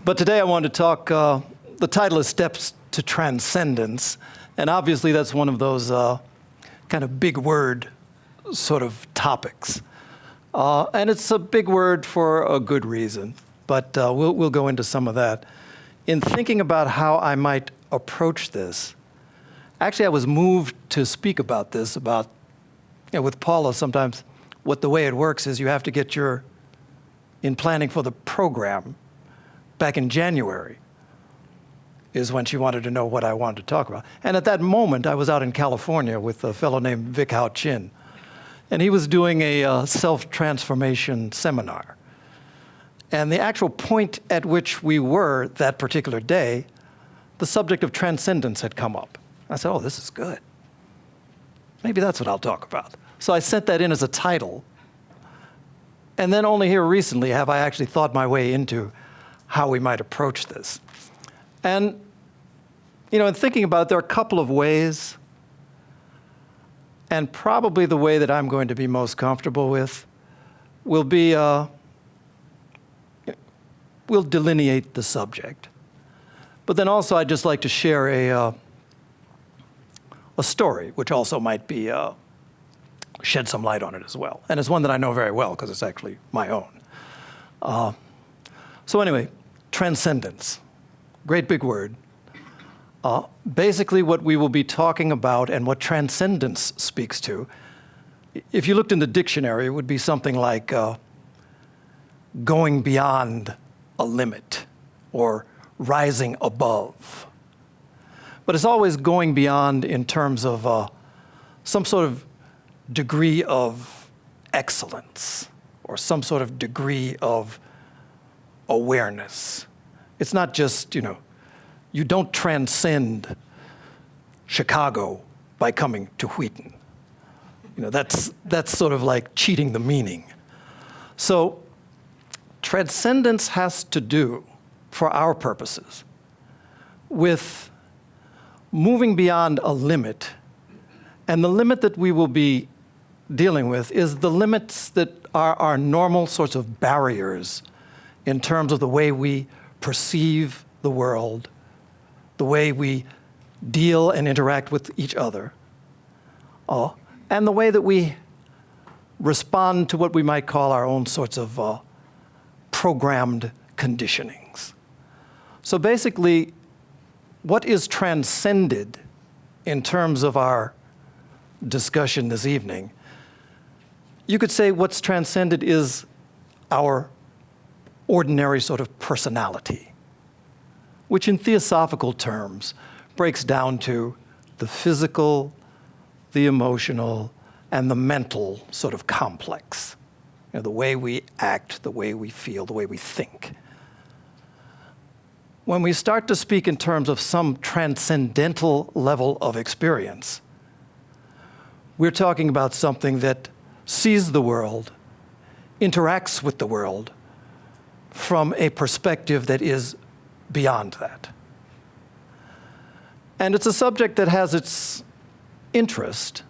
But today I want to talk, the title is Steps to Transcendence, and obviously that's one of those kind of big word sort of topics. And it's a big word for a good reason, but we'll go into some of that. In thinking about how I might approach this, actually I was moved to speak about this, with Paula sometimes, the way it works is you have to get in planning for the program, back in January, is when she wanted to know what I wanted to talk about. And at that moment, I was out in California with a fellow named Vic Hao Chin. And he was doing a self-transformation seminar. And the actual point at which we were that particular day, the subject of transcendence had come up. I said, oh, this is good. Maybe that's what I'll talk about. So I sent that in as a title. And then only here recently have I actually thought my way into how we might approach this. And, in thinking about it, there are a couple of ways, and probably the way that I'm going to be most comfortable with will be, we'll delineate the subject. But then also I'd just like to share a story, which also might be, shed some light on it as well. And it's one that I know very well because it's actually my own. So anyway, transcendence, great big word. Basically what we will be talking about and what transcendence speaks to, if you looked in the dictionary, it would be something like going beyond a limit or rising above. But it's always going beyond in terms of some sort of degree of excellence or some sort of degree of awareness. It's not just, you don't transcend Chicago by coming to Wheaton. That's sort of like cheating the meaning. So transcendence has to do, for our purposes, with moving beyond a limit. And the limit that we will be dealing with is the limits that are our normal sorts of barriers in terms of the way we perceive the world, the way we deal and interact with each other, and the way that we respond to what we might call our own sorts of programmed conditionings. So basically, what is transcended in terms of our discussion this evening, you could say what's transcended is our ordinary sort of personality, which in theosophical terms breaks down to the physical, the emotional, and the mental sort of complex. The way we act, the way we feel, the way we think. When we start to speak in terms of some transcendental level of experience, we're talking about something that sees the world, interacts with the world, from a perspective that is beyond that. And it's a subject that has its interest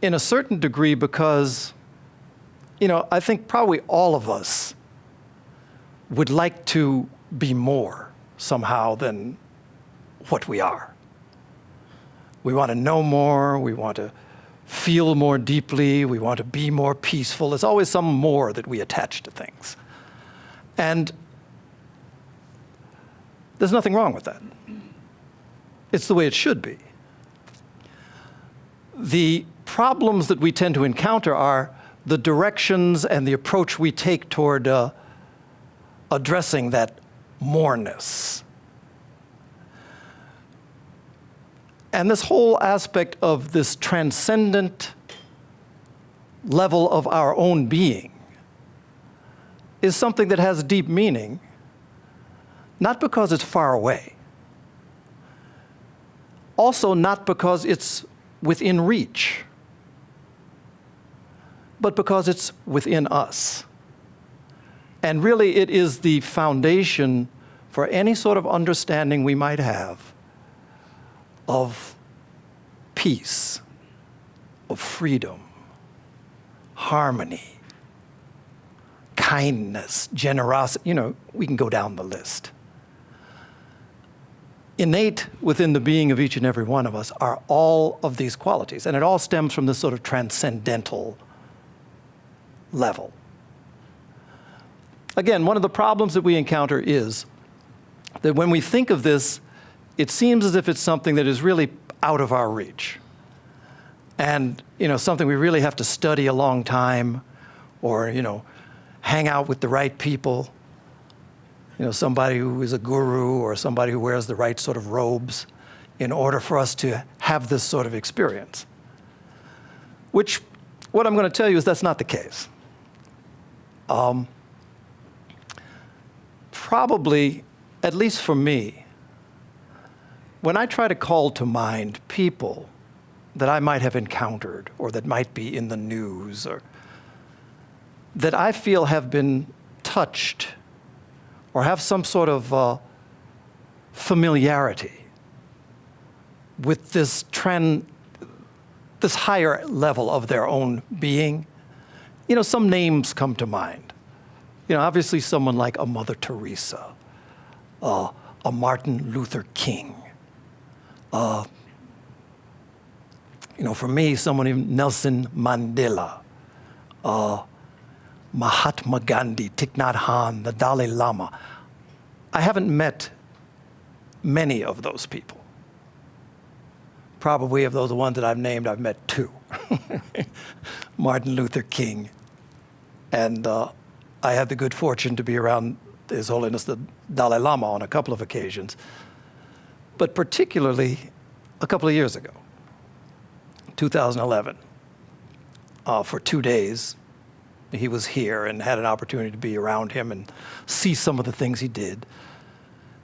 in a certain degree because, I think probably all of us would like to be more somehow than what we are. We want to know more, we want to feel more deeply, we want to be more peaceful. There's always some more that we attach to things. And there's nothing wrong with that. It's the way it should be. The problems that we tend to encounter are the directions and the approach we take toward addressing that moreness. And this whole aspect of this transcendent level of our own being is something that has deep meaning, not because it's far away, also not because it's within reach, but because it's within us. And really, it is the foundation for any sort of understanding we might have of peace, of freedom, harmony, kindness, generosity, we can go down the list. Innate within the being of each and every one of us are all of these qualities, and it all stems from this sort of transcendental level. Again, one of the problems that we encounter is that when we think of this, it seems as if it's something that is really out of our reach. And, something we really have to study a long time, or, hang out with the right people, somebody who is a guru or somebody who wears the right sort of robes in order for us to have this sort of experience. Which, what I'm going to tell you is that's not the case. Probably, at least for me, when I try to call to mind people that I might have encountered or that might be in the news or that I feel have been touched or have some sort of familiarity with this higher level of their own being, some names come to mind. Obviously someone like a Mother Teresa, a Martin Luther King, for me, someone named Nelson Mandela, Mahatma Gandhi, Thich Nhat Hanh, the Dalai Lama. I haven't met many of those people. Probably of those ones that I've named, I've met two. Martin Luther King, and I had the good fortune to be around His Holiness the Dalai Lama on a couple of occasions, but particularly a couple of years ago, 2011, for 2 days. He was here and had an opportunity to be around him and see some of the things he did,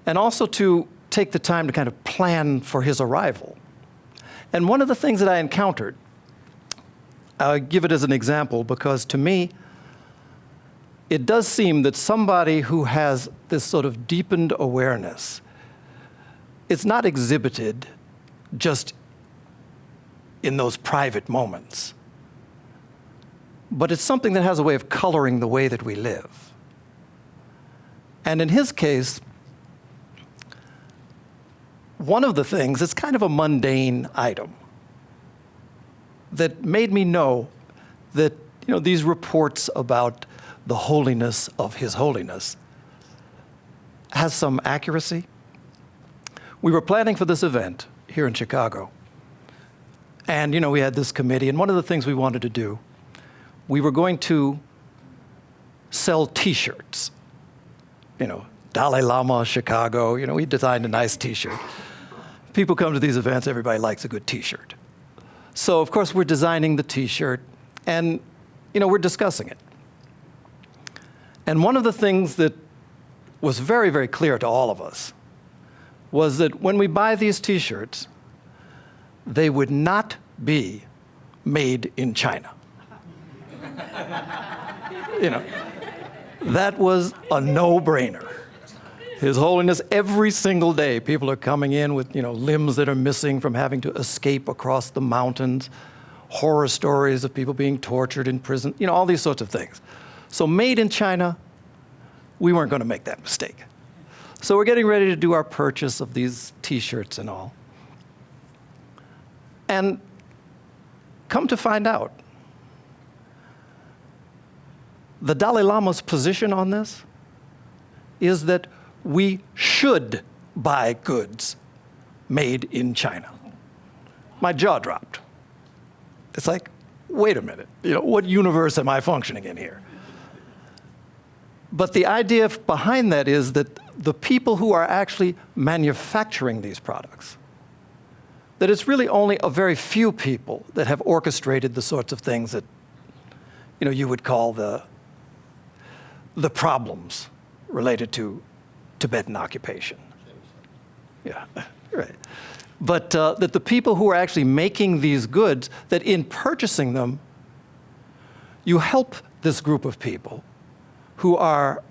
and also to take the time to kind of plan for his arrival. And one of the things that I encountered, I'll give it as an example because to me, it does seem that somebody who has this sort of deepened awareness, it's not exhibited just in those private moments, but it's something that has a way of coloring the way that we live. And in his case, one of the things, it's kind of a mundane item that made me know that, these reports about the holiness of His Holiness has some accuracy. We were planning for this event here in Chicago. And, we had this committee, and one of the things we wanted to do, we were going to sell T-shirts. Dalai Lama, Chicago, we designed a nice T-shirt. People come to these events, everybody likes a good T-shirt. So, of course, we're designing the T-shirt, and, we're discussing it. And one of the things that was very, very clear to all of us was that when we buy these T-shirts, they would not be made in China. That was a no-brainer. His Holiness, every single day, people are coming in with, limbs that are missing from having to escape across the mountains, horror stories of people being tortured in prison, all these sorts of things. So made in China, we weren't going to make that mistake. So we're getting ready to do our purchase of these T-shirts and all. And come to find out, the Dalai Lama's position on this is that we should buy goods made in China. My jaw dropped. It's like, wait a minute, what universe am I functioning in here? But the idea behind that is that the people who are actually manufacturing these products, that it's really only a very few people that have orchestrated the sorts of things that, you would call the problems related to Tibetan occupation. Yeah, right. But that the people who are actually making these goods, that in purchasing them, you help this group of people who are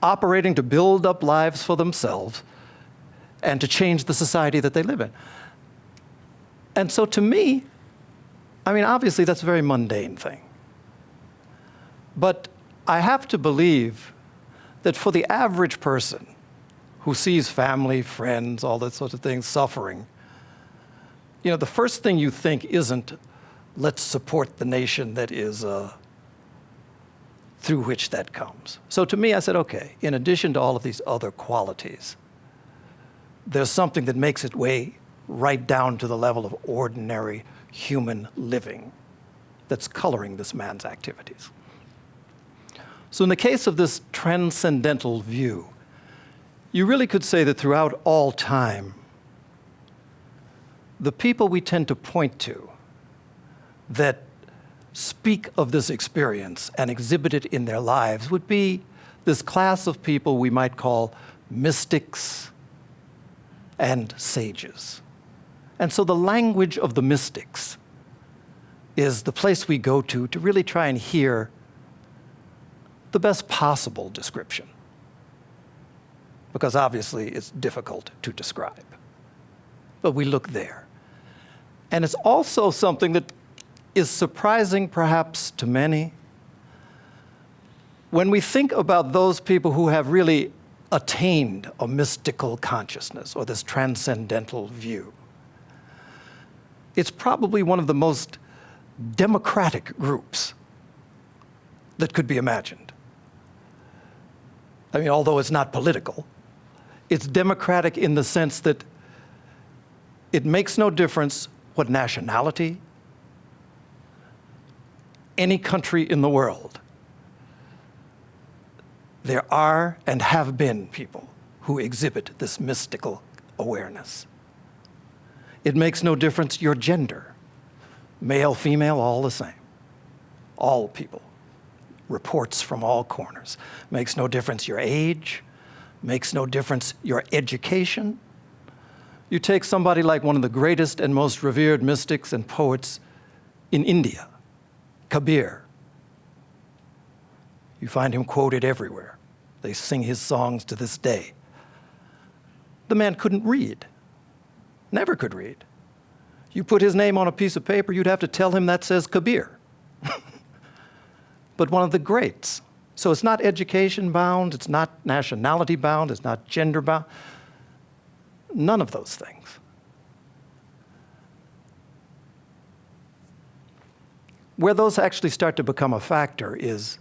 operating to build up lives for themselves and to change the society that they live in. And so to me, obviously that's a very mundane thing. But I have to believe that for the average person who sees family, friends, all that sort of things suffering, the first thing you think isn't, let's support the nation that is through which that comes. So to me, I said, okay, in addition to all of these other qualities, there's something that makes its way right down to the level of ordinary human living that's coloring this man's activities. So in the case of this transcendental view, you really could say that throughout all time, the people we tend to point to that speak of this experience and exhibit it in their lives would be this class of people we might call mystics and sages. And so the language of the mystics is the place we go to really try and hear the best possible description, because obviously it's difficult to describe. But we look there. And it's also something that is surprising perhaps to many. When we think about those people who have really attained a mystical consciousness or this transcendental view, it's probably one of the most democratic groups that could be imagined. I mean, although it's not political, it's democratic in the sense that it makes no difference what nationality, any country in the world. There are and have been people who exhibit this mystical awareness. It makes no difference your gender, male, female, all the same. All people. Reports from all corners. Makes no difference your age, makes no difference your education. You take somebody like one of the greatest and most revered mystics and poets in India, Kabir. You find him quoted everywhere. They sing his songs to this day. The man couldn't read, never could read. You put his name on a piece of paper, you'd have to tell him that says Kabir. But one of the greats. So it's not education bound, it's not nationality bound, it's not gender bound. None of those things. Where those actually start to become a factor is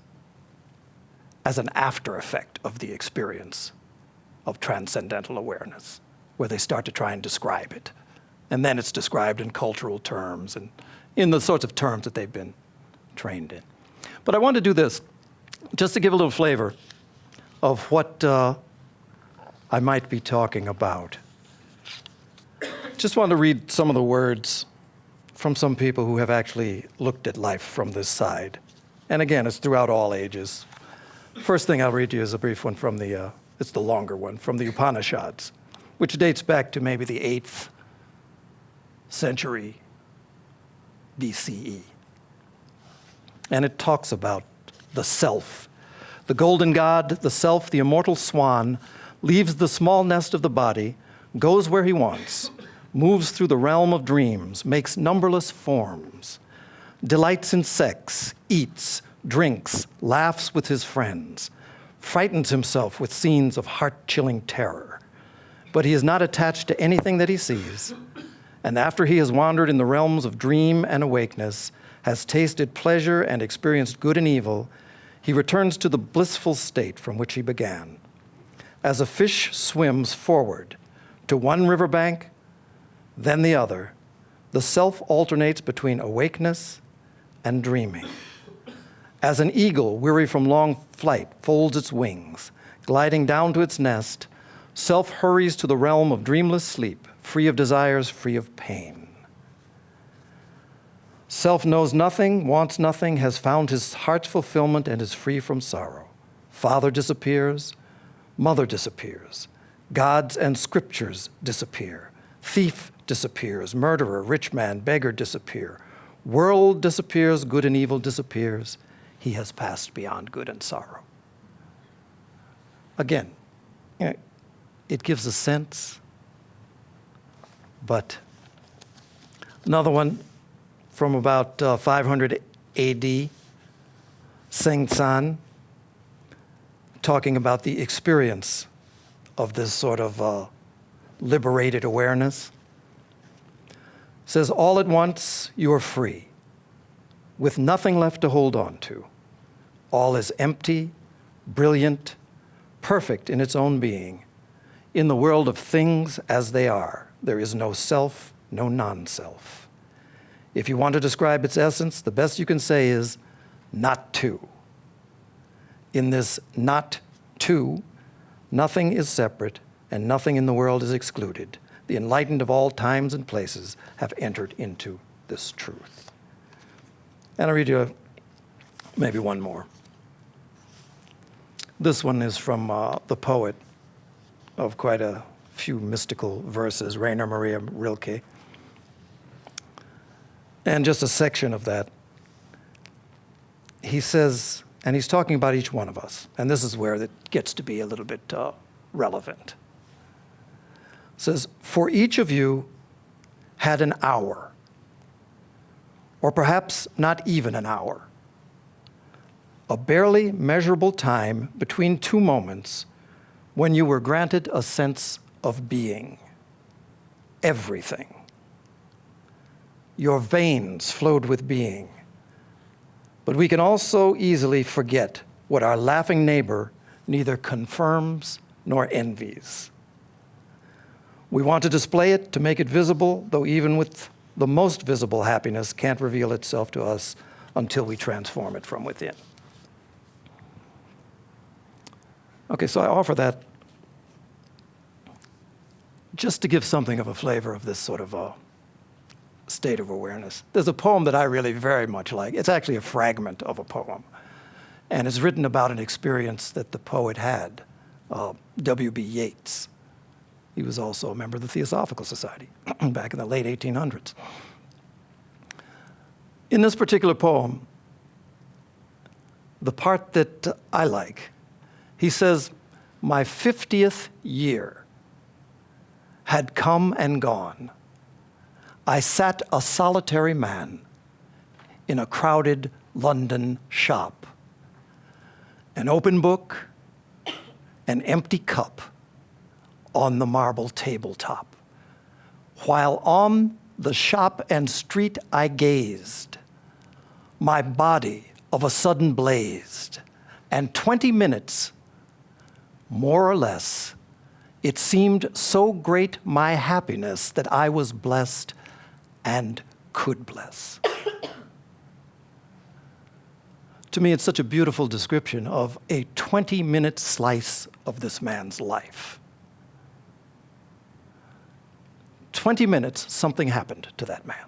as an after effect of the experience of transcendental awareness, where they start to try and describe it. And then it's described in cultural terms and in the sorts of terms that they've been trained in. But I want to do this, just to give a little flavor of what I might be talking about. Just want to read some of the words from some people who have actually looked at life from this side. And again, it's throughout all ages. First thing I'll read to you is a brief one from it's the longer one, from the Upanishads, which dates back to maybe the 8th century BCE. And it talks about the self. The golden god, the self, the immortal swan, leaves the small nest of the body, goes where he wants, moves through the realm of dreams, makes numberless forms, delights in sex, eats, drinks, laughs with his friends, frightens himself with scenes of heart-chilling terror. But he is not attached to anything that he sees. And after he has wandered in the realms of dream and awakeness, has tasted pleasure and experienced good and evil, he returns to the blissful state from which he began. As a fish swims forward to one riverbank, then the other, the self alternates between awakeness and dreaming. As an eagle, weary from long flight, folds its wings, gliding down to its nest, self hurries to the realm of dreamless sleep, free of desires, free of pain. Self knows nothing, wants nothing, has found his heart's fulfillment, and is free from sorrow. Father disappears, mother disappears, gods and scriptures disappear, thief disappears, murderer, rich man, beggar disappear, world disappears, good and evil disappears. He has passed beyond good and sorrow. Again, it gives a sense, but another one from about 500 AD, Seng San, talking about the experience of this sort of liberated awareness. It says, all at once you are free, with nothing left to hold on to. All is empty, brilliant, perfect in its own being. In the world of things as they are, there is no self, no non-self. If you want to describe its essence, the best you can say is not two. In this not two, nothing is separate and nothing in the world is excluded. The enlightened of all times and places have entered into this truth. And I'll read you maybe one more. This one is from the poet of quite a few mystical verses, Rainer Maria Rilke. And just a section of that. He says, and he's talking about each one of us, and this is where it gets to be a little bit relevant. It says, for each of you had an hour, or perhaps not even an hour, a barely measurable time between two moments when you were granted a sense of being, everything. Your veins flowed with being. But we can also easily forget what our laughing neighbor neither confirms nor envies. We want to display it to make it visible, though even with the most visible happiness can't reveal itself to us until we transform it from within. Okay, so I offer that just to give something of a flavor of this sort of state of awareness. There's a poem that I really very much like. It's actually a fragment of a poem. And it's written about an experience that the poet had, W.B. Yeats. He was also a member of the Theosophical Society back in the late 1800s. In this particular poem, the part that I like, he says, my 50th year had come and gone. I sat a solitary man in a crowded London shop. An open book, an empty cup on the marble tabletop. While on the shop and street I gazed, my body of a sudden blazed, and 20 minutes, more or less, it seemed so great my happiness that I was blessed and could bless. To me, it's such a beautiful description of a 20-minute slice of this man's life. 20 minutes, something happened to that man.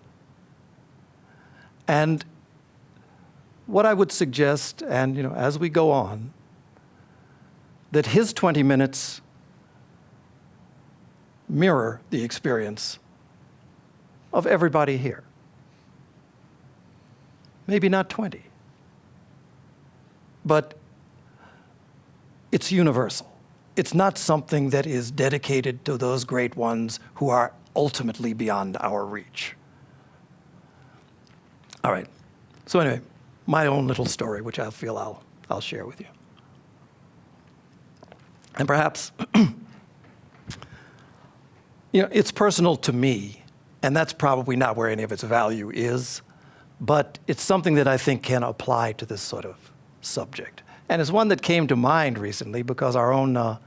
And what I would suggest, and as we go on, that his 20 minutes mirror the experience of everybody here. Maybe not 20, but it's universal. It's not something that is dedicated to those great ones who are ultimately beyond our reach. All right, so anyway, my own little story, which I feel I'll share with you. And perhaps, it's personal to me, and that's probably not where any of its value is, but it's something that I think can apply to this sort of subject. And it's one that came to mind recently because our own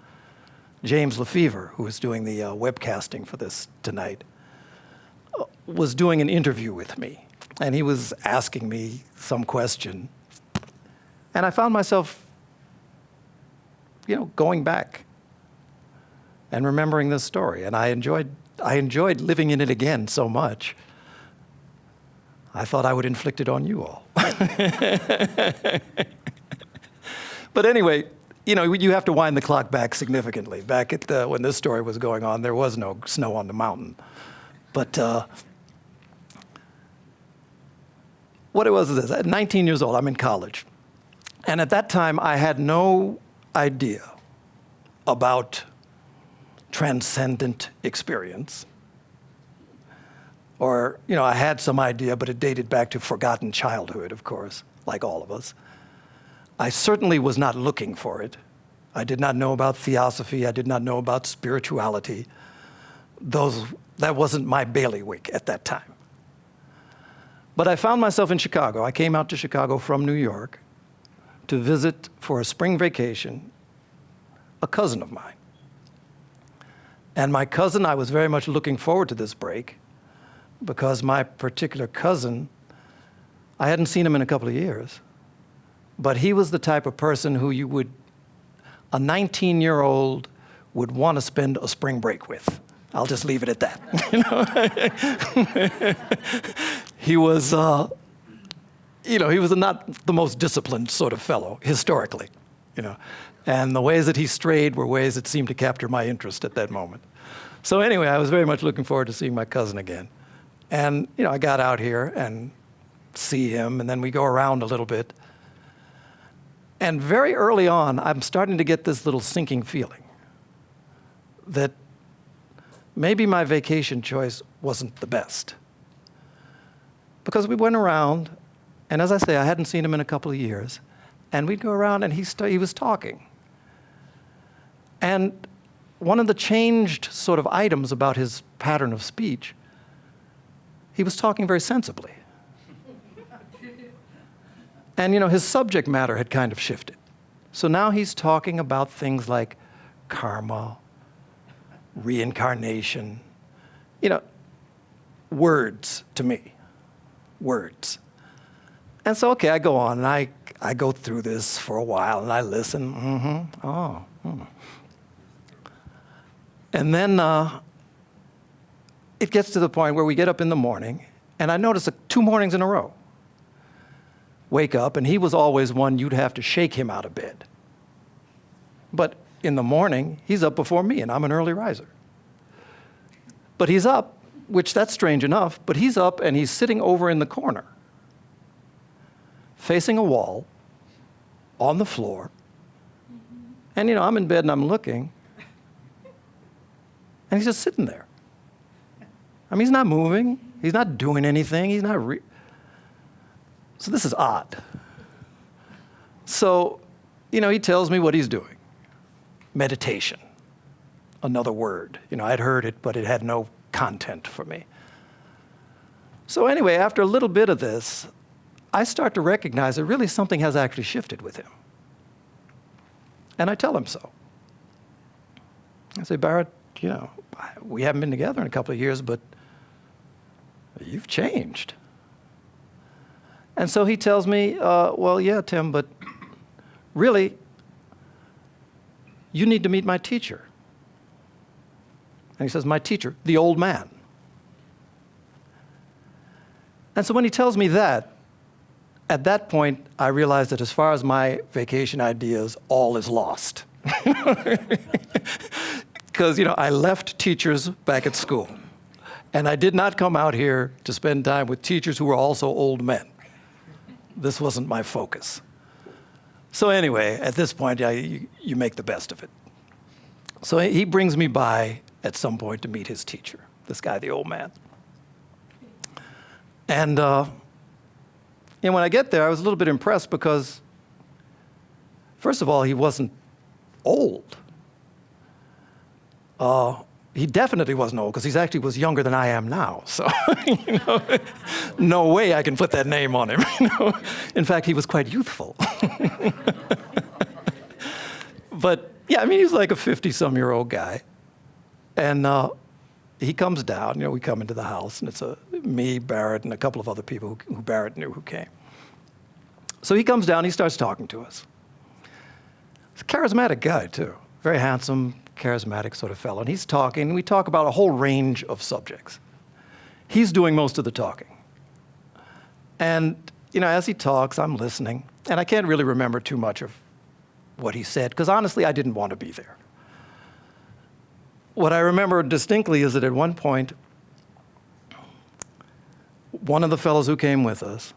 James Lefevre, who is doing the webcasting for this tonight, was doing an interview with me. And he was asking me some question. And I found myself, going back and remembering this story. And I enjoyed living in it again so much, I thought I would inflict it on you all. But anyway, you have to wind the clock back significantly. Back at when this story was going on, there was no snow on the mountain. But what it was is this. At 19 years old, I'm in college. And at that time, I had no idea about transcendent experience. Or, I had some idea, but it dated back to forgotten childhood, of course, like all of us. I certainly was not looking for it. I did not know about theosophy. I did not know about spirituality. That wasn't my bailiwick at that time. But I found myself in Chicago. I came out to Chicago from New York to visit for a spring vacation a cousin of mine. And my cousin, I was very much looking forward to this break because my particular cousin, I hadn't seen him in a couple of years, but he was the type of person who a 19-year-old would want to spend a spring break with. I'll just leave it at that. He was, he was not the most disciplined sort of fellow historically, and the ways that he strayed were ways that seemed to capture my interest at that moment. So anyway, I was very much looking forward to seeing my cousin again. And, I got out here and see him, and then we go around a little bit. And very early on, I'm starting to get this little sinking feeling that maybe my vacation choice wasn't the best. Because we went around, and as I say, I hadn't seen him in a couple of years, and we'd go around and he was talking. And one of the changed sort of items about his pattern of speech, he was talking very sensibly. And, his subject matter had kind of shifted. So now he's talking about things like karma, reincarnation, words to me, words. And so, okay, I go on, and I go through this for a while, and I listen, And then it gets to the point where we get up in the morning, and I notice 2 mornings in a row. Wake up, and he was always one you'd have to shake him out of bed. But in the morning, he's up before me, and I'm an early riser. But he's up, which that's strange enough, but he's up and he's sitting over in the corner, facing a wall, on the floor. And, I'm in bed and I'm looking, and he's just sitting there. I mean, he's not moving. He's not doing anything. He's not So this is odd. So, he tells me what he's doing. Meditation, another word. I'd heard it, but it had no content for me. So anyway, after a little bit of this, I start to recognize that really something has actually shifted with him. And I tell him so. I say, Barrett, we haven't been together in a couple of years, but you've changed. And so he tells me, well, yeah, Tim, but really, you need to meet my teacher. And he says, my teacher, the old man. And so when he tells me that, at that point, I realize that as far as my vacation ideas, all is lost. Because, I left teachers back at school. And I did not come out here to spend time with teachers who were also old men. This wasn't my focus. So anyway, at this point, you make the best of it. So he brings me by at some point to meet his teacher, this guy, the old man. And when I get there, I was a little bit impressed because, first of all, he wasn't old. He definitely wasn't old because he actually was younger than I am now. So, no way I can put that name on him. In fact, he was quite youthful. But yeah, he was like a 50-some-year-old guy. And he comes down, we come into the house, and it's me, Barrett, and a couple of other people who Barrett knew who came. So he comes down, he starts talking to us. He's a charismatic guy, too. Very handsome, charismatic sort of fellow. And he's talking, and we talk about a whole range of subjects. He's doing most of the talking. And, as he talks, I'm listening. And I can't really remember too much of what he said, because honestly, I didn't want to be there. What I remember distinctly is that at one point, one of the fellows who came with us,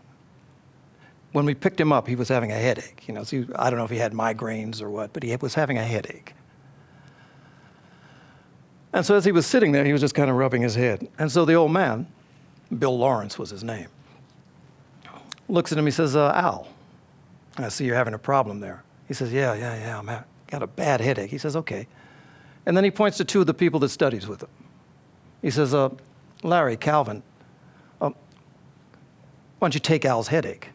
when we picked him up, he was having a headache. So I don't know if he had migraines or what, but he was having a headache. And so as he was sitting there, he was just kind of rubbing his head. And so the old man, Bill Lawrence was his name, looks at him, he says, Al, I see you're having a problem there. He says, yeah, I'm got a bad headache. He says, okay. And then he points to two of the people that studies with him. He says, Larry, Calvin, why don't you take Al's headache?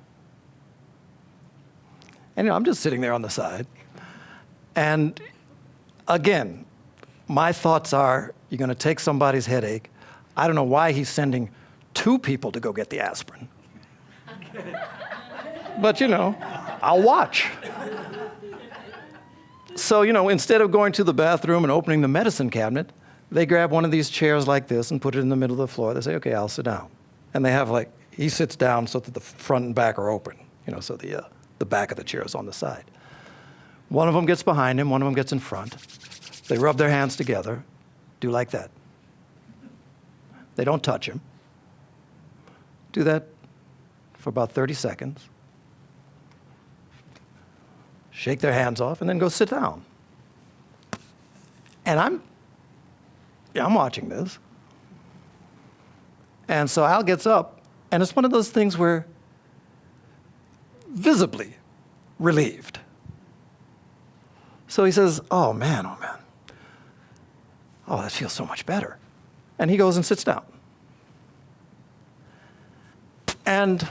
And I'm just sitting there on the side. And again, my thoughts are, you're going to take somebody's headache. I don't know why he's sending two people to go get the aspirin. But, I'll watch. So, instead of going to the bathroom and opening the medicine cabinet, they grab one of these chairs like this and put it in the middle of the floor. They say, okay, I'll sit down. And they have he sits down so that the front and back are open, so the back of the chair is on the side. One of them gets behind him, one of them gets in front. They rub their hands together, do like that. They don't touch him. Do that for about 30 seconds. Shake their hands off, and then go sit down. And I'm watching this. And so Al gets up, and it's one of those things where visibly relieved. So he says, oh man, oh, that feels so much better. And he goes and sits down. And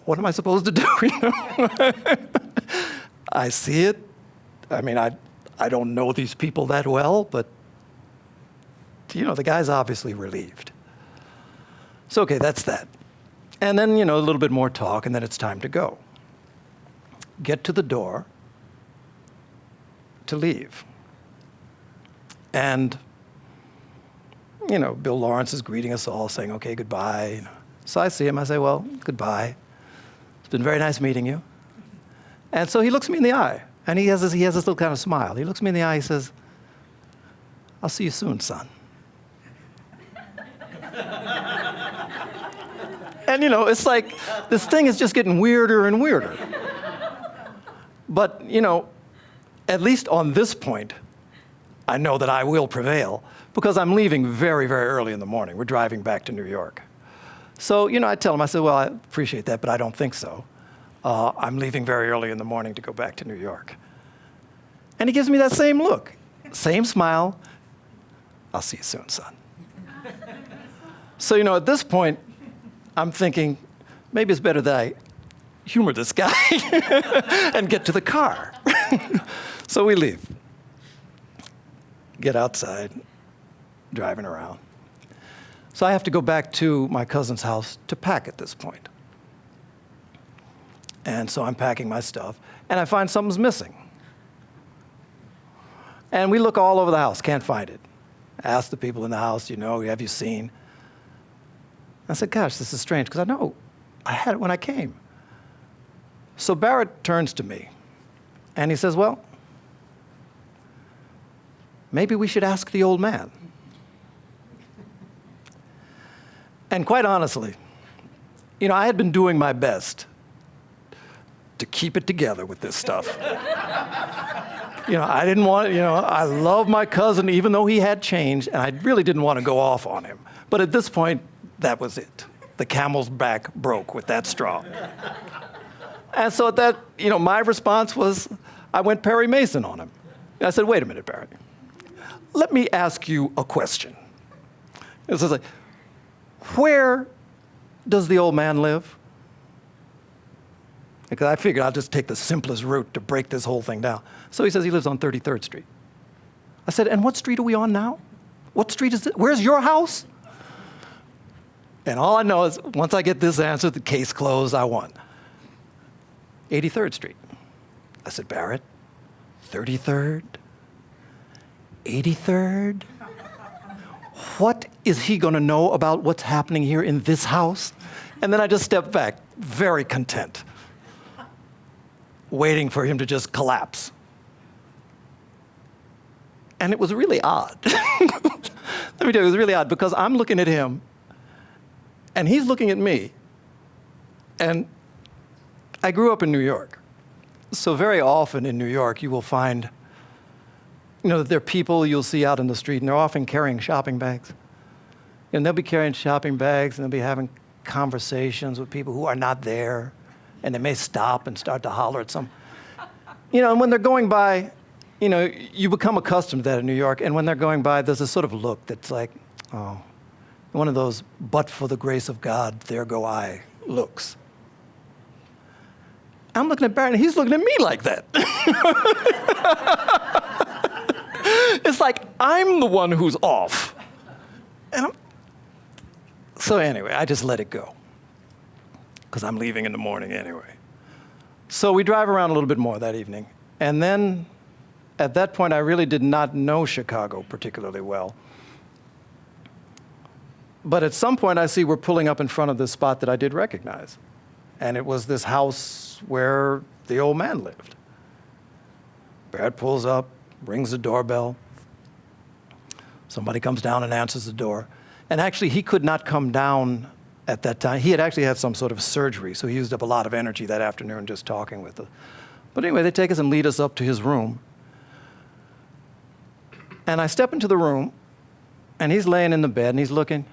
what am I supposed to do? I see it. I mean, I don't know these people that well, but the guy's obviously relieved. So, okay, that's that. And then, a little bit more talk, and then it's time to go. Get to the door to leave. And, Bill Lawrence is greeting us all, saying, okay, goodbye. So I see him, I say, well, goodbye. It's been very nice meeting you. And so he looks me in the eye, and he has this little kind of smile. He looks me in the eye, he says, I'll see you soon, son. And, it's like this thing is just getting weirder and weirder. But, at least on this point, I know that I will prevail because I'm leaving very, very early in the morning. We're driving back to New York. So, I tell him, I said, well, I appreciate that, but I don't think so. I'm leaving very early in the morning to go back to New York. And he gives me that same look, same smile. I'll see you soon, son. So, at this point, I'm thinking, maybe it's better that I humor this guy and get to the car. So we leave. Get outside, driving around. So I have to go back to my cousin's house to pack at this point. And so I'm packing my stuff, and I find something's missing. And we look all over the house, can't find it. Ask the people in the house, have you seen? I said, gosh, this is strange, because I know I had it when I came. So Barrett turns to me, and he says, well, maybe we should ask the old man. And quite honestly, I had been doing my best to keep it together with this stuff. I didn't want, I love my cousin, even though he had changed, and I really didn't want to go off on him. But at this point, that was it. The camel's back broke with that straw. And so at that, my response was, I went Perry Mason on him. I said, wait a minute, Barry. Let me ask you a question. It was like, where does the old man live? Because I figured I'll just take the simplest route to break this whole thing down. So he says he lives on 33rd Street. I said, and what street are we on now? What street is it? Where's your house? And all I know is once I get this answer, the case closed, I won. 83rd Street. I said, Barrett, 33rd, 83rd? What is he going to know about what's happening here in this house? And then I just stepped back, very content, waiting for him to just collapse. And it was really odd. Let me tell you, it was really odd because I'm looking at him, and he's looking at me. And I grew up in New York. So very often in New York, you will find, there are people you'll see out in the street, and they're often carrying shopping bags. And they'll be carrying shopping bags, and they'll be having conversations with people who are not there, and they may stop and start to holler at some. And when they're going by, you become accustomed to that in New York, and when they're going by, there's a sort of look that's like, oh, one of those but for the grace of God, there go I looks. I'm looking at Barrett, and he's looking at me like that. It's like I'm the one who's off. So anyway, I just let it go, because I'm leaving in the morning anyway. So we drive around a little bit more that evening. And then, at that point, I really did not know Chicago particularly well. But at some point, I see we're pulling up in front of this spot that I did recognize. And it was this house where the old man lived. Barrett pulls up, rings the doorbell. Somebody comes down and answers the door. And actually, he could not come down at that time. He had actually had some sort of surgery, so he used up a lot of energy that afternoon just talking with us. But anyway, they take us and lead us up to his room. And I step into the room, and he's laying in the bed, and he's looking.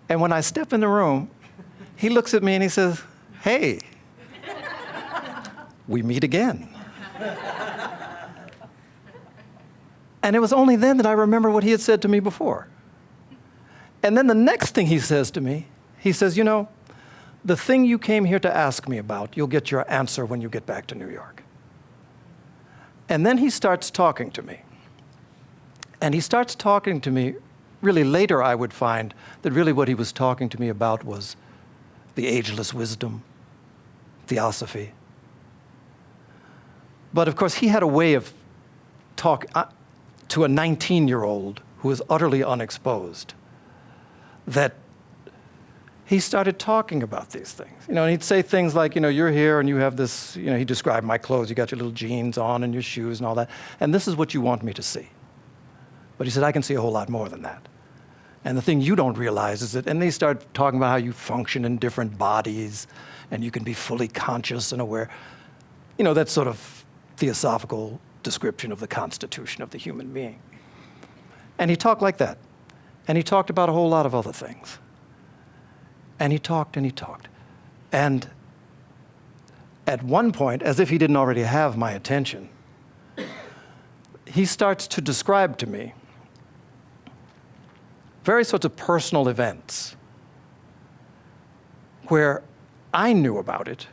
And when I step in the room, he looks at me and he says, "Hey, we meet again." And it was only then that I remember what he had said to me before. And then the next thing he says to me, he says, the thing you came here to ask me about, you'll get your answer when you get back to New York. And then he starts talking to me. And he starts talking to me, really later I would find that really what he was talking to me about was the ageless wisdom, theosophy. But of course, he had a way of talking to a 19-year-old who was utterly unexposed, that he started talking about these things. And he'd say things like, you're here and you have this, he described my clothes, you got your little jeans on and your shoes and all that, and this is what you want me to see. But he said, I can see a whole lot more than that. And the thing you don't realize is that, and they start talking about how you function in different bodies and you can be fully conscious and aware. That sort of theosophical description of the constitution of the human being. And he talked like that. And he talked about a whole lot of other things. And he talked and he talked. And at one point, as if he didn't already have my attention, he starts to describe to me various sorts of personal events where I knew about it,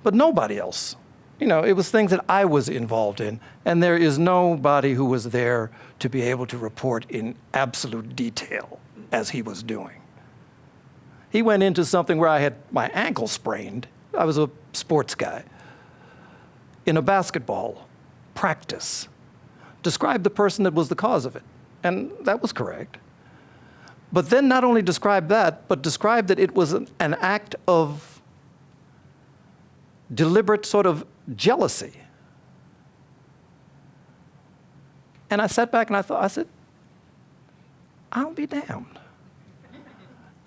but nobody else. It was things that I was involved in, and there is nobody who was there to be able to report in absolute detail as he was doing. He went into something where I had my ankle sprained. I was a sports guy. In a basketball practice, described the person that was the cause of it, and that was correct. But then not only described that, but described that it was an act of deliberate sort of jealousy. And I sat back and I said, I'll be damned.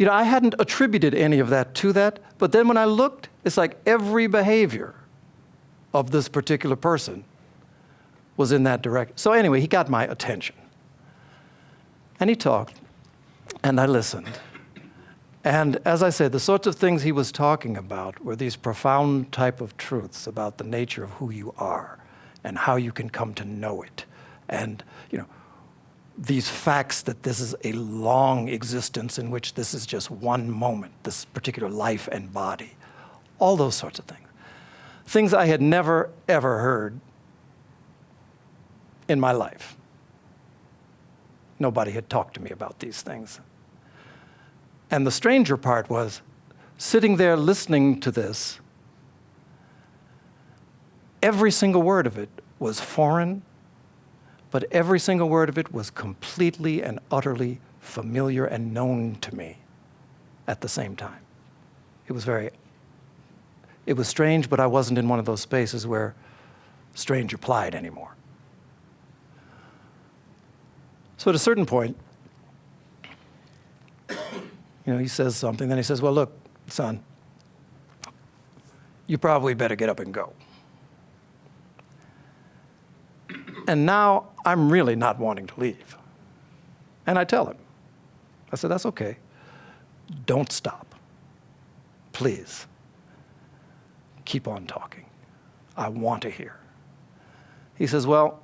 I hadn't attributed any of that to that, but then when I looked, it's like every behavior of this particular person was in that direction. So anyway, he got my attention. And he talked, and I listened. And as I said, the sorts of things he was talking about were these profound type of truths about the nature of who you are and how you can come to know it. And, these facts that this is a long existence in which this is just one moment, this particular life and body, all those sorts of things. Things I had never, ever heard in my life. Nobody had talked to me about these things. And the stranger part was, sitting there listening to this, every single word of it was foreign, but every single word of it was completely and utterly familiar and known to me at the same time. It was strange, but I wasn't in one of those spaces where strange applied anymore. So at a certain point, he says something, then he says, well, look, son, you probably better get up and go. And now I'm really not wanting to leave. And I tell him, I said, that's okay. Don't stop. Please. Keep on talking. I want to hear. He says, well,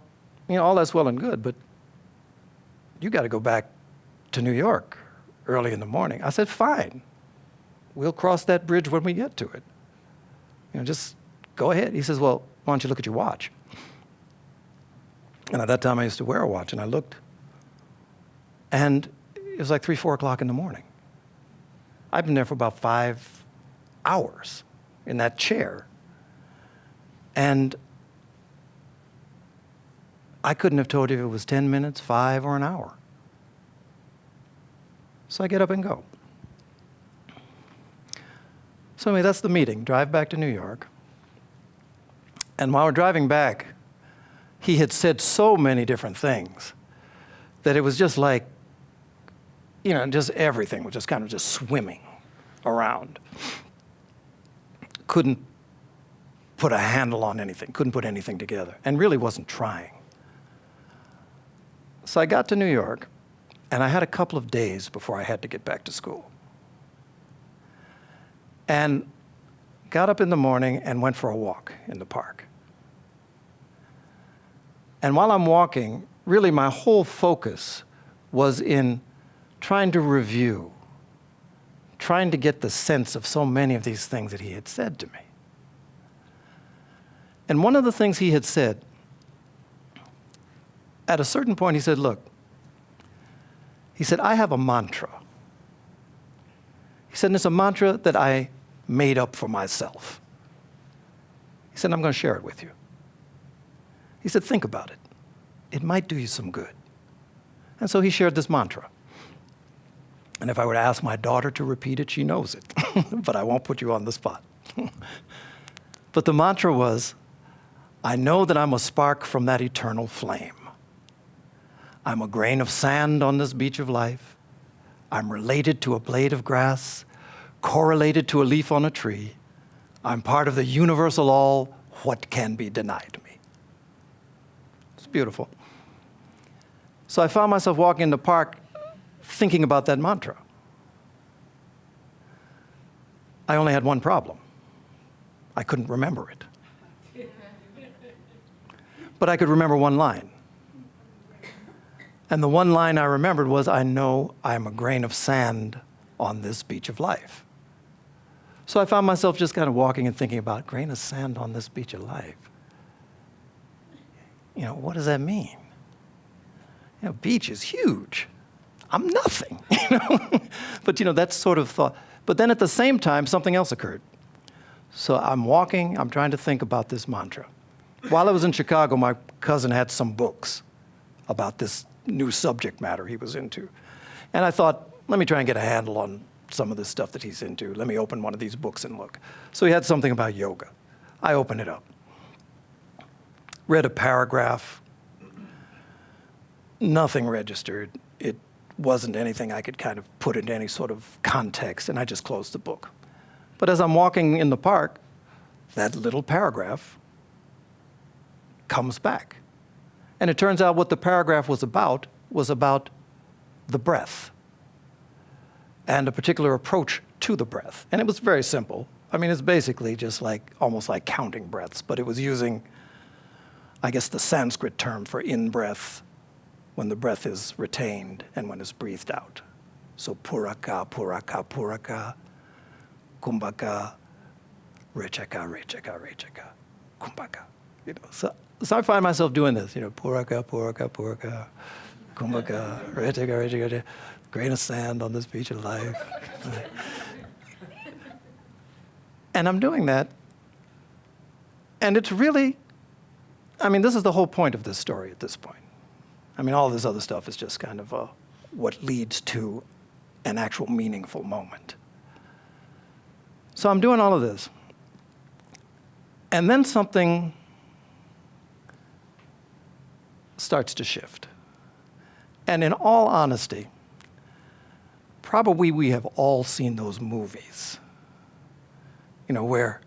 all that's well and good, but you got to go back to New York early in the morning. I said, fine. We'll cross that bridge when we get to it. Just go ahead. He says, well, why don't you look at your watch? And at that time, I used to wear a watch, and I looked, and it was like 3, 4 o'clock in the morning. I've been there for about 5 hours in that chair, and I couldn't have told you if it was 10 minutes, 5, or an hour. So I get up and go. So anyway, that's the meeting. Drive back to New York. And while we're driving back, he had said so many different things that it was just like, just everything was just kind of just swimming around. Couldn't put a handle on anything, couldn't put anything together, and really wasn't trying. So I got to New York, and I had a couple of days before I had to get back to school. And got up in the morning and went for a walk in the park. And while I'm walking, really my whole focus was in trying to review, trying to get the sense of so many of these things that he had said to me. And one of the things he had said, at a certain point he said, look, he said, I have a mantra. He said, and it's a mantra that I made up for myself. He said, I'm going to share it with you. He said, think about it. It might do you some good. And so he shared this mantra. And if I were to ask my daughter to repeat it, she knows it. But I won't put you on the spot. But the mantra was, I know that I'm a spark from that eternal flame. I'm a grain of sand on this beach of life. I'm related to a blade of grass, correlated to a leaf on a tree. I'm part of the universal all. What can be denied me? It's beautiful. So I found myself walking in the park thinking about that mantra. I only had one problem. I couldn't remember it. But I could remember one line. And the one line I remembered was, I know I'm a grain of sand on this beach of life. So I found myself just kind of walking and thinking about, grain of sand on this beach of life. What does that mean? Beach is huge. I'm nothing, But, that sort of thought. But then at the same time, something else occurred. So I'm walking, I'm trying to think about this mantra. While I was in Chicago, my cousin had some books about this new subject matter he was into. And I thought, let me try and get a handle on some of this stuff that he's into. Let me open one of these books and look. So he had something about yoga. I opened it up. Read a paragraph. Nothing registered. It wasn't anything I could kind of put into any sort of context, and I just closed the book. But as I'm walking in the park, that little paragraph comes back. And it turns out what the paragraph was about the breath and a particular approach to the breath. And it was very simple. It's basically just almost like counting breaths, but it was using, I guess, the Sanskrit term for in-breath when the breath is retained and when it's breathed out. So puraka, puraka, puraka, kumbhaka, rechaka, rechaka, rechaka, kumbhaka. So I find myself doing this, puraka, puraka, puraka, kumbhaka, rechaka, rechaka, grain of sand on this beach of life. And I'm doing that. And it's really, this is the whole point of this story at this point. All this other stuff is just kind of what leads to an actual meaningful moment. So I'm doing all of this. And then something starts to shift. And in all honesty, probably we have all seen those movies, where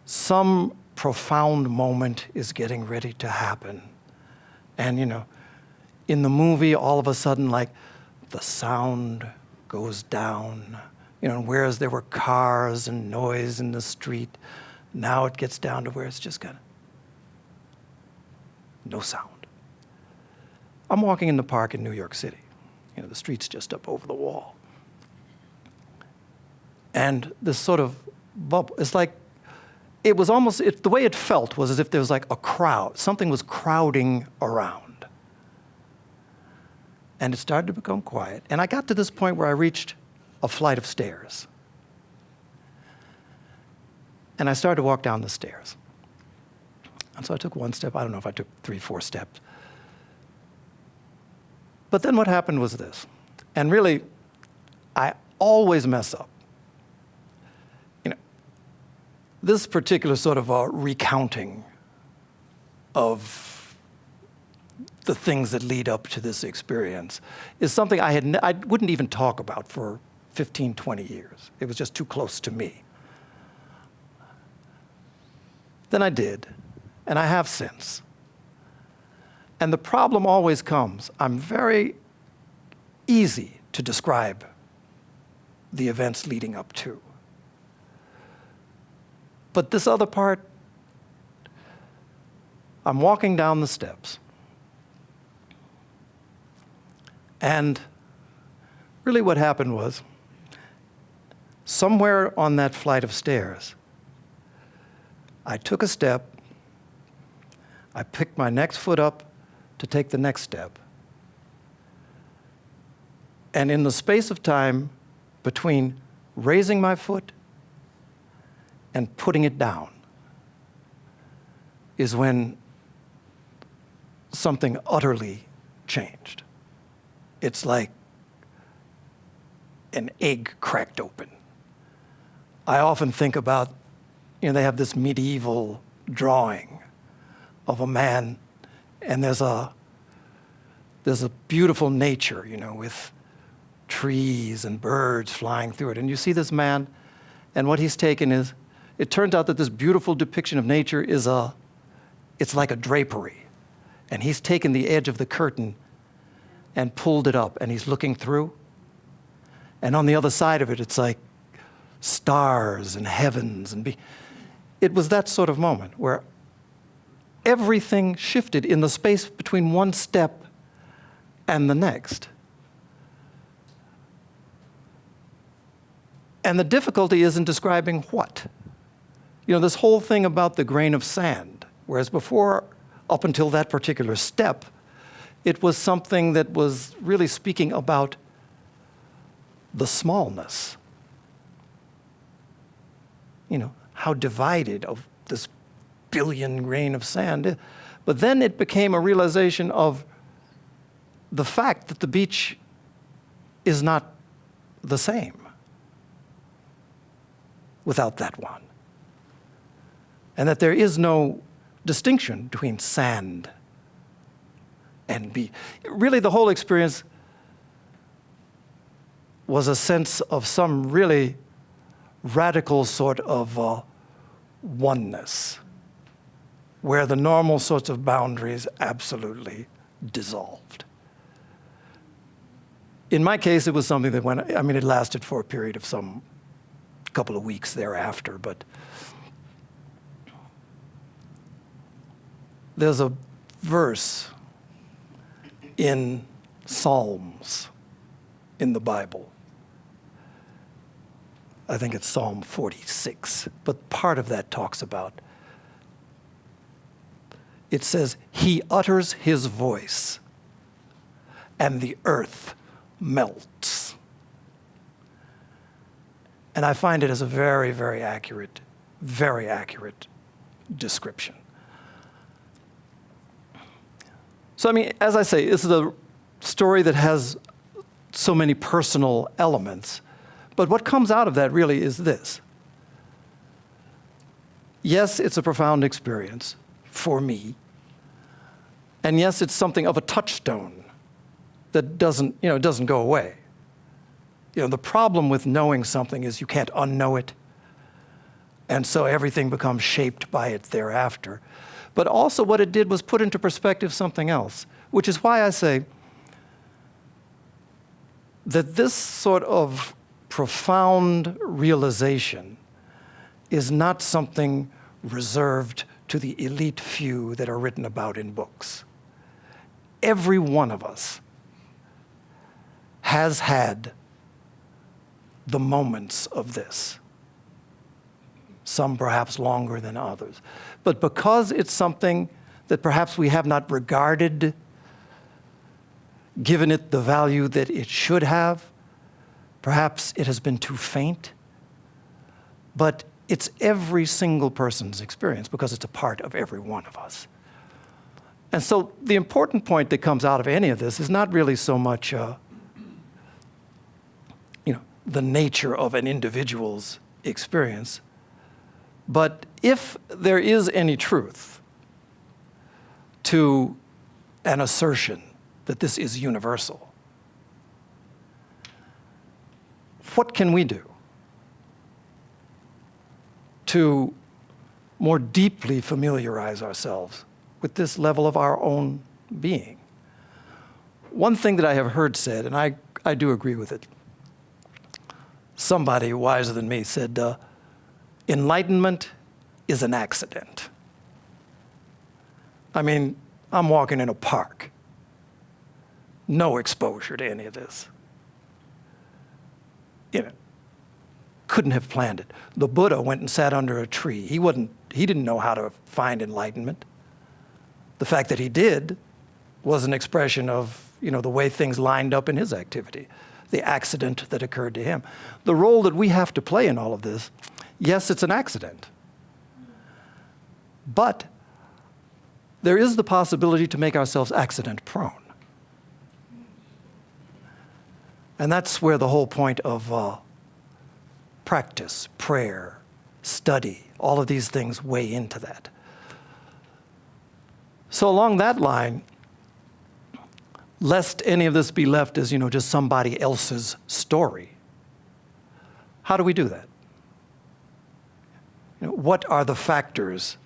some profound moment is getting ready to happen. And, in the movie, all of a sudden, the sound goes down, whereas there were cars and noise in the street, Now it gets down to where it's just kind of no sound. I'm walking in the park in New York City. The street's just up over the wall. And this sort of bubble, it's like, it was almost, the way it felt was as if there was like a crowd. Something was crowding around. And it started to become quiet. And I got to this point where I reached a flight of stairs. And I started to walk down the stairs. And so I took one step. I don't know if I took 3, 4 steps. But then what happened was this. And really, I always mess up. This particular sort of recounting of the things that lead up to this experience is something I wouldn't even talk about for 15, 20 years. It was just too close to me. Then I did, and I have since. And the problem always comes. I'm very easy to describe the events leading up to. But this other part, I'm walking down the steps. And really what happened was, somewhere on that flight of stairs, I took a step, I picked my next foot up to take the next step. And in the space of time between raising my foot and putting it down is when something utterly changed. It's like an egg cracked open. I often think about, they have this medieval drawing of a man, and there's a beautiful nature, with trees and birds flying through it. And you see this man, and what he's taken is, it turns out that this beautiful depiction of nature it's like a drapery. And he's taken the edge of the curtain and pulled it up, and he's looking through. And on the other side of it, it's like stars and heavens. It was that sort of moment where everything shifted in the space between one step and the next. And the difficulty is in describing what. This whole thing about the grain of sand, whereas before, up until that particular step, it was something that was really speaking about the smallness. How divided of this billion grain of sand. But then it became a realization of the fact that the beach is not the same without that one. And that there is no distinction between sand and beach. Really, the whole experience was a sense of some really radical sort of oneness, where the normal sorts of boundaries absolutely dissolved. In my case, it was something that it lasted for a period of some couple of weeks thereafter, but there's a verse in Psalms in the Bible. I think it's Psalm 46, but part of that talks about, it says, he utters his voice and the earth melts. And I find it as a very, very accurate description. So, as I say, this is a story that has so many personal elements. But what comes out of that really is this. Yes, it's a profound experience for me. And yes, it's something of a touchstone that doesn't go away. The problem with knowing something is you can't unknow it. And so everything becomes shaped by it thereafter. But also what it did was put into perspective something else, which is why I say that this sort of profound realization is not something reserved to the elite few that are written about in books. Every one of us has had the moments of this. Some perhaps longer than others. But because it's something that perhaps we have not regarded, given it the value that it should have, perhaps it has been too faint, but it's every single person's experience because it's a part of every one of us. And so the important point that comes out of any of this is not really so much the nature of an individual's experience, but if there is any truth to an assertion that this is universal, what can we do to more deeply familiarize ourselves with this level of our own being? One thing that I have heard said, and I do agree with it, somebody wiser than me said, enlightenment is an accident. I mean, I'm walking in a park, no exposure to any of this. Couldn't have planned it. The Buddha went and sat under a tree. He didn't know how to find enlightenment. The fact that he did was an expression of, the way things lined up in his activity, the accident that occurred to him. The role that we have to play in all of this, yes, it's an accident. But there is the possibility to make ourselves accident-prone. And that's where the whole point of practice, prayer, study, all of these things weigh into that. So along that line, lest any of this be left as, just somebody else's story, how do we do that? What are the factors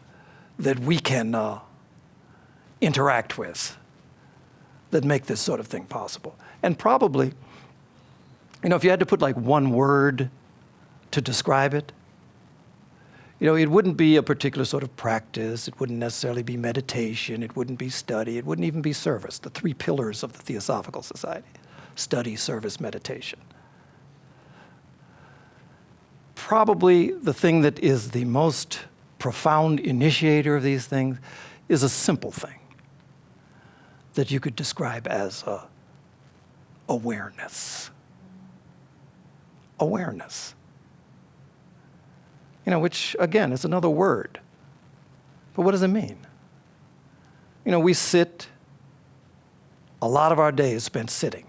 that we can interact with that make this sort of thing possible? And probably, if you had to put like one word to describe it, it wouldn't be a particular sort of practice. It wouldn't necessarily be meditation. It wouldn't be study. It wouldn't even be service, the three pillars of the Theosophical Society: study, service, meditation. Probably the thing that is the most profound initiator of these things is a simple thing that you could describe as awareness. Awareness. Which, again, is another word. But what does it mean? We sit, a lot of our day is spent sitting.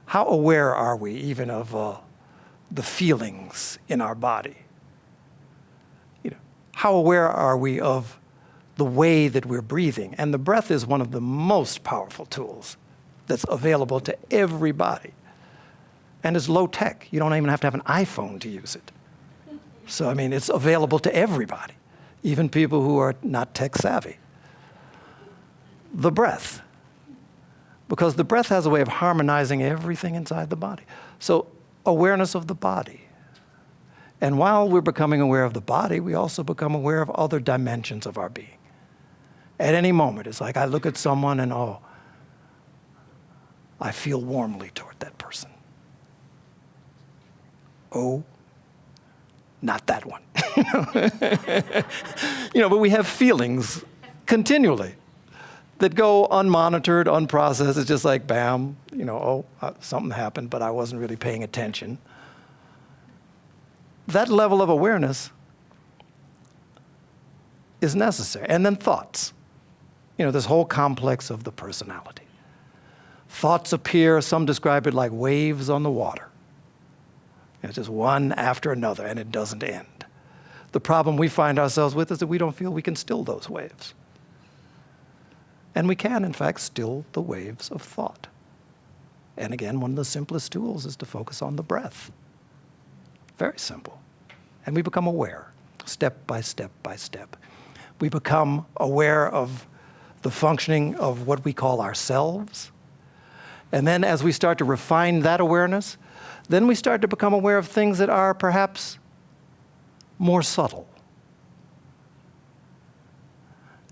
How aware are we even of the feelings in our body? How aware are we of the way that we're breathing? And the breath is one of the most powerful tools that's available to everybody. And it's low tech. You don't even have to have an iPhone to use it. So, it's available to everybody, even people who are not tech savvy. The breath. Because the breath has a way of harmonizing everything inside the body. So, awareness of the body. And while we're becoming aware of the body, we also become aware of other dimensions of our being. At any moment, it's like I look at someone and, I feel warmly toward that person. Oh, not that one. But we have feelings continually that go unmonitored, unprocessed. It's just like, bam, something happened, but I wasn't really paying attention. That level of awareness is necessary. And then thoughts. This whole complex of the personality. Thoughts appear, some describe it like waves on the water. It's just one after another, and it doesn't end. The problem we find ourselves with is that we don't feel we can still those waves. And we can, in fact, still the waves of thought. And again, one of the simplest tools is to focus on the breath. Very simple. And we become aware, step by step by step. We become aware of the functioning of what we call ourselves. And then as we start to refine that awareness, then we start to become aware of things that are perhaps more subtle,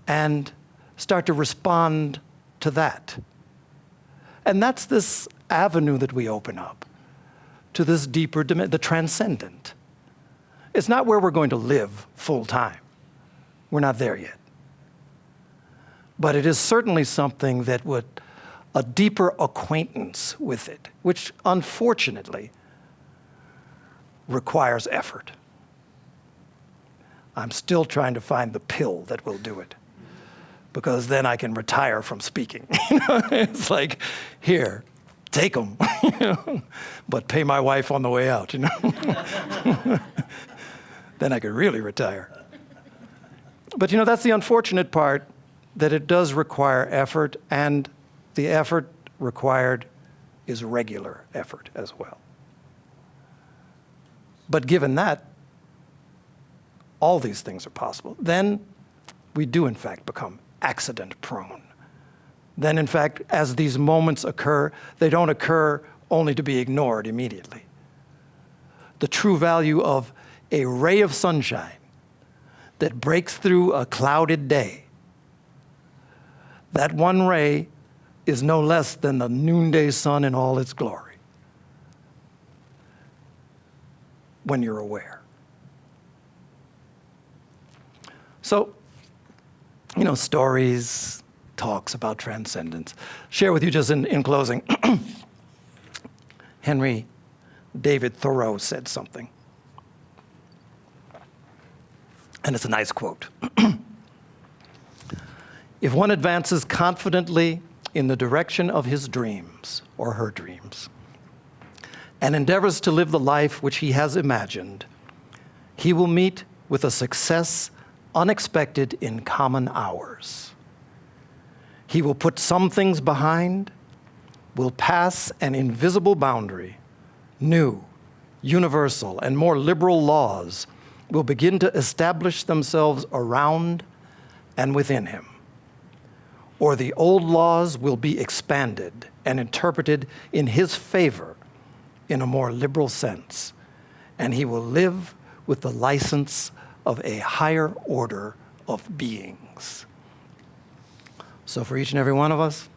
and start to respond to that. And that's this avenue that we open up to this deeper dimension, the transcendent. It's not where we're going to live full time. We're not there yet. But it is certainly something that would, a deeper acquaintance with it, which unfortunately requires effort. I'm still trying to find the pill that will do it, because then I can retire from speaking. It's like, here, take them, but pay my wife on the way out, Then I could really retire. But that's the unfortunate part, that it does require effort, and the effort required is regular effort as well. But given that, all these things are possible. Then we do, in fact, become accident-prone. Then, in fact, as these moments occur, they don't occur only to be ignored immediately. The true value of a ray of sunshine that breaks through a clouded day, that one ray is no less than the noonday sun in all its glory, when you're aware. So, stories, talks about transcendence. Share with you just in closing. Henry David Thoreau said something. And it's a nice quote. If one advances confidently in the direction of his dreams, or her dreams, and endeavors to live the life which he has imagined, he will meet with a success unexpected in common hours. He will put some things behind, will pass an invisible boundary. New, universal, and more liberal laws will begin to establish themselves around and within him. Or the old laws will be expanded and interpreted in his favor in a more liberal sense, and he will live with the license of a higher order of beings. So for each and every one of us,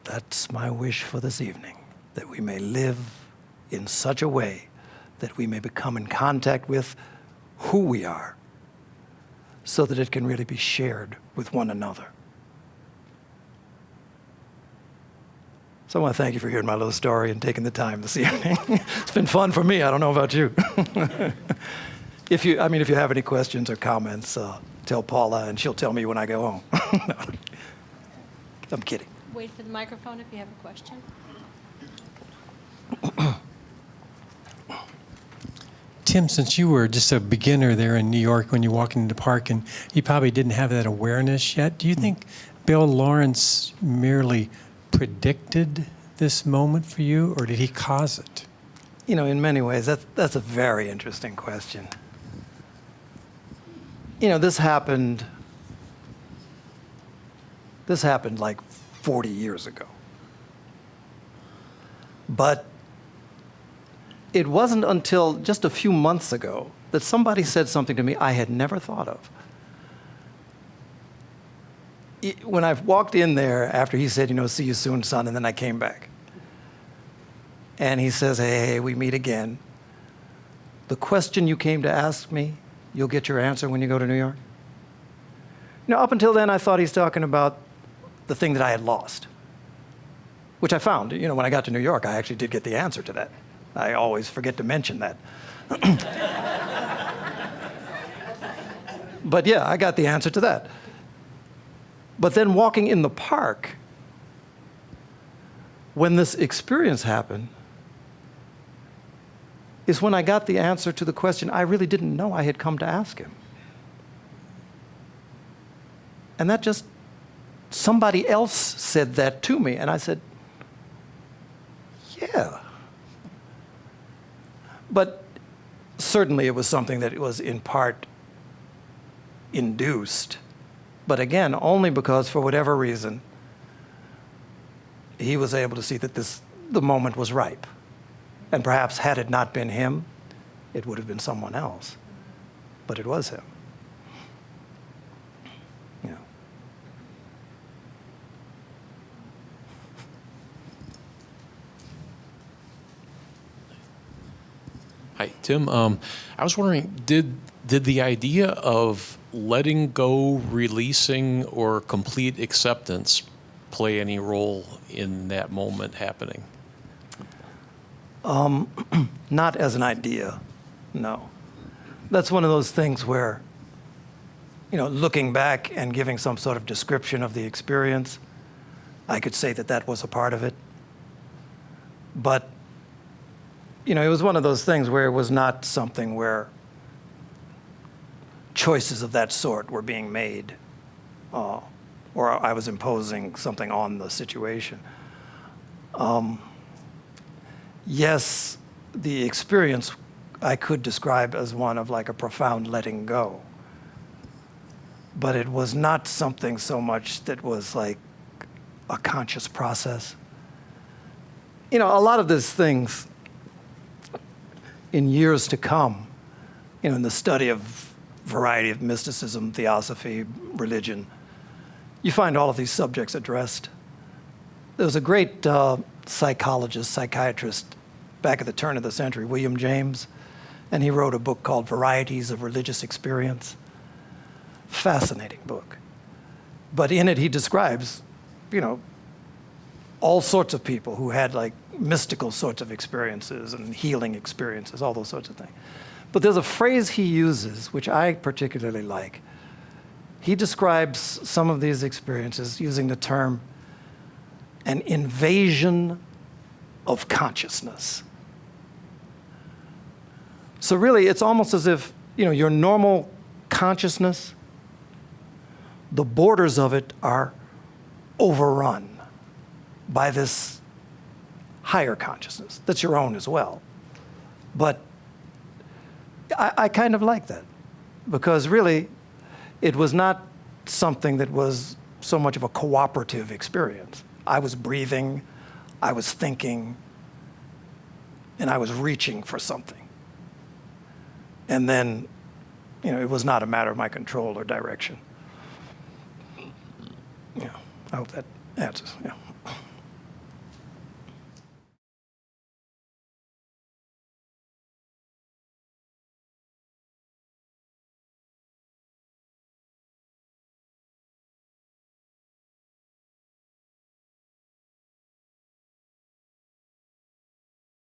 that's my wish for this evening, that we may live in such a way that we may become in contact with who we are, so that it can really be shared with one another. So I want to thank you for hearing my little story and taking the time this evening. It's been fun for me. I don't know about you. If you have any questions or comments, tell Paula, and she'll tell me when I go home. No. I'm kidding. Wait for the microphone if you have a question. Tim, since you were just a beginner there in New York when you walked into the park, and you probably didn't have that awareness yet, do you think Bill Lawrence merely predicted this moment for you, or did he cause it? In many ways, that's a very interesting question. This happened like 40 years ago. But it wasn't until just a few months ago that somebody said something to me I had never thought of. When I walked in there after he said, see you soon, son, and then I came back. And he says, hey, we meet again. The question you came to ask me, you'll get your answer when you go to New York. Up until then, I thought he's talking about the thing that I had lost, which I found. When I got to New York, I actually did get the answer to that. I always forget to mention that. But yeah, I got the answer to that. But then walking in the park, when this experience happened, is when I got the answer to the question I really didn't know I had come to ask him. And that just, somebody else said that to me, and I said, yeah. But certainly it was something that was in part induced. But again, only because, for whatever reason, he was able to see that the moment was ripe. And perhaps had it not been him, it would have been someone else. But it was him. Hi, Tim. I was wondering, did the idea of letting go, releasing, or complete acceptance play any role in that moment happening? Not as an idea, no. That's one of those things where, looking back and giving some sort of description of the experience, I could say that that was a part of it. But, it was one of those things where it was not something where choices of that sort were being made, or I was imposing something on the situation. Yes, the experience I could describe as one of like a profound letting go. But it was not something so much that was like a conscious process. A lot of these things in years to come, in the study of variety of mysticism, theosophy, religion, you find all of these subjects addressed. There was a great psychologist, psychiatrist back at the turn of the century, William James, and he wrote a book called Varieties of Religious Experience. Fascinating book. But in it he describes, all sorts of people who had like mystical sorts of experiences and healing experiences, all those sorts of things. But there's a phrase he uses, which I particularly like. He describes some of these experiences using the term an invasion of consciousness. So really, it's almost as if, your normal consciousness, the borders of it are overrun by this higher consciousness that's your own as well. But I kind of like that, because really, it was not something that was so much of a cooperative experience. I was breathing, I was thinking, and I was reaching for something. And then, it was not a matter of my control or direction. I hope that answers,